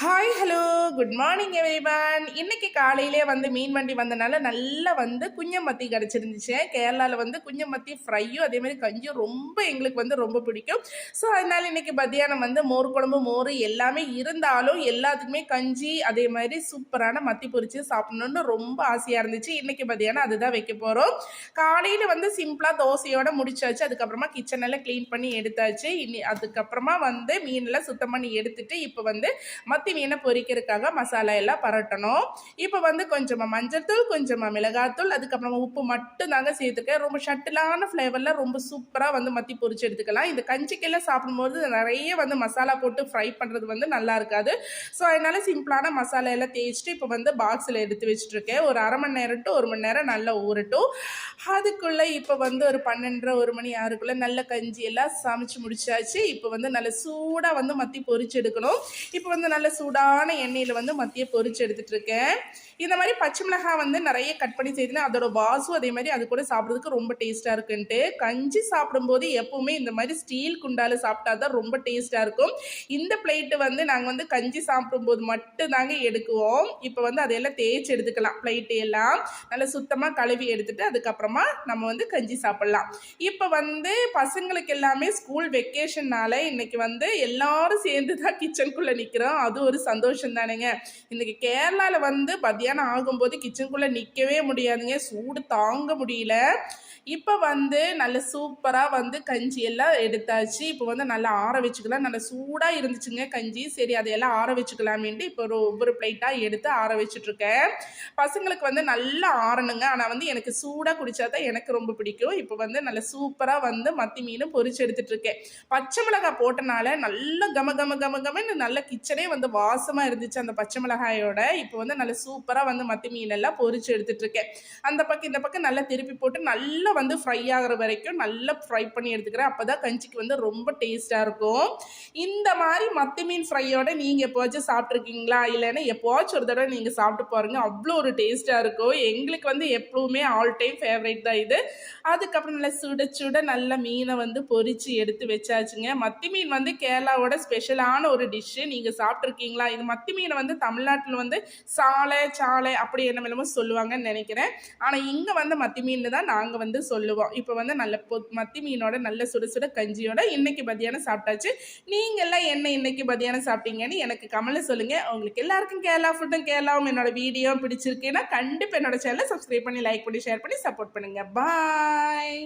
Hi hello good morning everyone. இன்னைக்கு காலையிலே வந்து மீன் வண்டி வந்தனால நல்லா வந்து குஞ்சமத்தி கிடச்சிருந்துச்சு. கேரளாவில் வந்து குஞ்சமத்தி ஃப்ரையும் அதே மாதிரி கஞ்சியும் ரொம்ப எங்களுக்கு வந்து ரொம்ப பிடிக்கும். ஸோ அதனால இன்னைக்கு மத்தியானம் வந்து மோர் குழம்பு மோர் எல்லாமே இருந்தாலும் எல்லாத்துக்குமே கஞ்சி அதே மாதிரி சூப்பரான மத்தி பொரிச்சு சாப்பிடணும்னு ரொம்ப ஆசையாக இருந்துச்சு. இன்னைக்கு மத்தியானம் அதுதான் வைக்க போகிறோம். காலையில் வந்து சிம்பிளாக தோசையோட முடிச்சாச்சு. அதுக்கப்புறமா கிச்சனெல்லாம் க்ளீன் பண்ணி எடுத்தாச்சு. அதுக்கப்புறமா வந்து மீனெல்லாம் சுத்தம் பண்ணி எடுத்துட்டு இப்போ வந்து மத்தி மீனை பொரிக்கிறதுக்காக மசாலா எல்லாம் பரட்டணும். இப்போ வந்து கொஞ்சமாக மஞ்சள் தூள், கொஞ்சமாக மிளகாத்தூள், அதுக்கப்புறமா உப்பு மட்டும் தாங்க சேர்த்துக்கேன். ரொம்ப ஷட்டிலான ஃப்ளேவரில் ரொம்ப சூப்பராக வந்து மத்தி பொரிச்சு எடுத்துக்கலாம். இந்த கஞ்சிக்கெல்லாம் சாப்பிடும்போது நிறைய வந்து மசாலா போட்டு ஃப்ரை பண்ணுறது வந்து நல்லா இருக்காது. ஸோ அதனால சிம்பிளான மசாலா எல்லாம் தேய்ச்சிட்டு இப்போ வந்து பாக்ஸில் எடுத்து வச்சுட்ருக்கேன். ஒரு அரை மணி நேரம் டு 1 மணி நேரம் நல்லா ஊறட்டும். அதுக்குள்ளே இப்போ வந்து ஒரு 12:30 1 மணி ஆறுக்குள்ளே நல்ல கஞ்சி எல்லாம் சமைச்சு முடிச்சாச்சு. இப்போ வந்து நல்ல சூடாக வந்து மத்தி பொரிச்சு எடுக்கணும். இப்போ வந்து நல்ல சூடான எண்ணெயில் வந்து மத்தியை பொரிச்சு எடுத்துட்டு இருக்கேன். இந்த மாதிரி பச்சை மிளகாய் வந்து நிறைய கட் பண்ணி செய்துனா அதோட வாசும் அதே மாதிரி அது கூட சாப்பிட்றதுக்கு ரொம்ப டேஸ்ட்டாக இருக்குன்ட்டு கஞ்சி சாப்பிடும்போது எப்பவுமே இந்த மாதிரி ஸ்டீல் குண்டால சாப்பிட்டா தான் ரொம்ப டேஸ்ட்டாக இருக்கும். இந்த பிளேட்டு வந்து நாங்கள் வந்து கஞ்சி சாப்பிடும்போது மட்டும் தாங்க எடுக்குவோம். இப்போ வந்து அதையெல்லாம் தேய்ச்சி எடுத்துக்கலாம். பிளேட்டு எல்லாம் நல்லா சுத்தமாக கழுவி எடுத்துட்டு அதுக்கப்புறமா நம்ம வந்து கஞ்சி சாப்பிட்லாம். இப்போ வந்து பசங்களுக்கு எல்லாமே ஸ்கூல் வெக்கேஷன்னால இன்னைக்கு வந்து எல்லாரும் சேர்ந்து தான் கிச்சனுக்குள்ளே நிற்கிறோம். அது ஒரு சந்தோஷம் தானேங்க. இன்னைக்கு கேரளாவில் வந்து மத்தியானம் ஆகும்போது கிச்சனுக்குள்ளே நிற்கவே முடியாதுங்க. சூடு தாங்க முடியல. இப்போ வந்து நல்ல சூப்பராக வந்து கஞ்சி எல்லாம் எடுத்தாச்சு. இப்போ வந்து நல்லா ஆற வச்சுக்கலாம். நல்லா சூடாக இருந்துச்சுங்க கஞ்சி. சரி அதையெல்லாம் ஆற வச்சுக்கலாமேன்ட்டு இப்போ ஒவ்வொரு பிளேட்டாக எடுத்து ஆற வச்சுட்ருக்கேன். பசங்களுக்கு வந்து நல்லா ஆறணுங்க. ஆனால் வந்து எனக்கு சூடாக குடித்தா தான் எனக்கு ரொம்ப பிடிக்கும். இப்போ வந்து நல்லா சூப்பராக வந்து மத்தி மீனும் பொரிச்சு எடுத்துகிட்ருக்கேன். பச்சை மிளகாய் போட்டனால நல்லா கம கம கம கமன்னு நல்ல கிச்சனே வந்து வாசமாக இருந்துச்சு அந்த பச்சை மிளகாயோட. இப்போ வந்து நல்ல சூப்பராக வந்து மத்தி மீனெல்லாம் பொரிச்சு எடுத்துகிட்ருக்கேன். அந்த பக்கம் இந்த பக்கம் நல்லா திருப்பி போட்டு நல்லா வந்து ஃப்ரை ஆகிற வரைக்கும் நல்லா ஃப்ரை பண்ணி எடுத்துக்கிறேன். அப்போ தான் கஞ்சிக்கு வந்து ரொம்ப டேஸ்ட்டாக இருக்கும். இந்த மாதிரி மத்தி மீன் ஃப்ரையோட நீங்கள் எப்போவாச்சும் சாப்பிட்ருக்கீங்களா? இல்லைன்னா எப்போவாச்சும் ஒரு தடவை நீங்கள் சாப்பிட்டு பாருங்க. அவ்வளோ ஒரு டேஸ்ட்டாக இருக்கும். எங்களுக்கு வந்து எப்பவுமே ஆல் டைம் ஃபேவரேட் தான் இது. அதுக்கப்புறம் நல்லா சுட சுட நல்ல மீனை வந்து பொரிச்சு எடுத்து வச்சாச்சுங்க. மத்தி மீன் வந்து கேரளாவோட ஸ்பெஷலான ஒரு டிஷ்ஷு. நீங்கள் சாப்பிட்ருக்கீங்களா? இது மத்தி மீனை வந்து தமிழ்நாட்டில் வந்து சாலை அப்படி என்னமோ சொல்லுவாங்கன்னு நினைக்கிறேன். ஆனால் இங்கே வந்து மத்தி மீன் தான் நாங்கள் வந்து சொல்லுவோம். இப்போ வந்து நல்ல மத்தி மீனோட நல்ல சுட சுட கஞ்சியோட இன்னைக்கு மத்தியானம் சாப்பிட்டாச்சு. நீங்கள்லாம் என்ன இன்னைக்கு மத்தியானம் சாப்பிட்டீங்கன்னு எனக்கு கமெண்ட்ல சொல்லுங்கள். உங்களுக்கு எல்லாருக்கும் கேரளா ஃபுட்டும் கேரளாவும் என்னோட வீடியோ பிடிச்சிருக்குன்னா கண்டிப்பாக என்னோட சேனலை சப்ஸ்கிரைப் பண்ணி லைக் பண்ணி ஷேர் பண்ணி சப்போர்ட் பண்ணுங்கள். பாய்.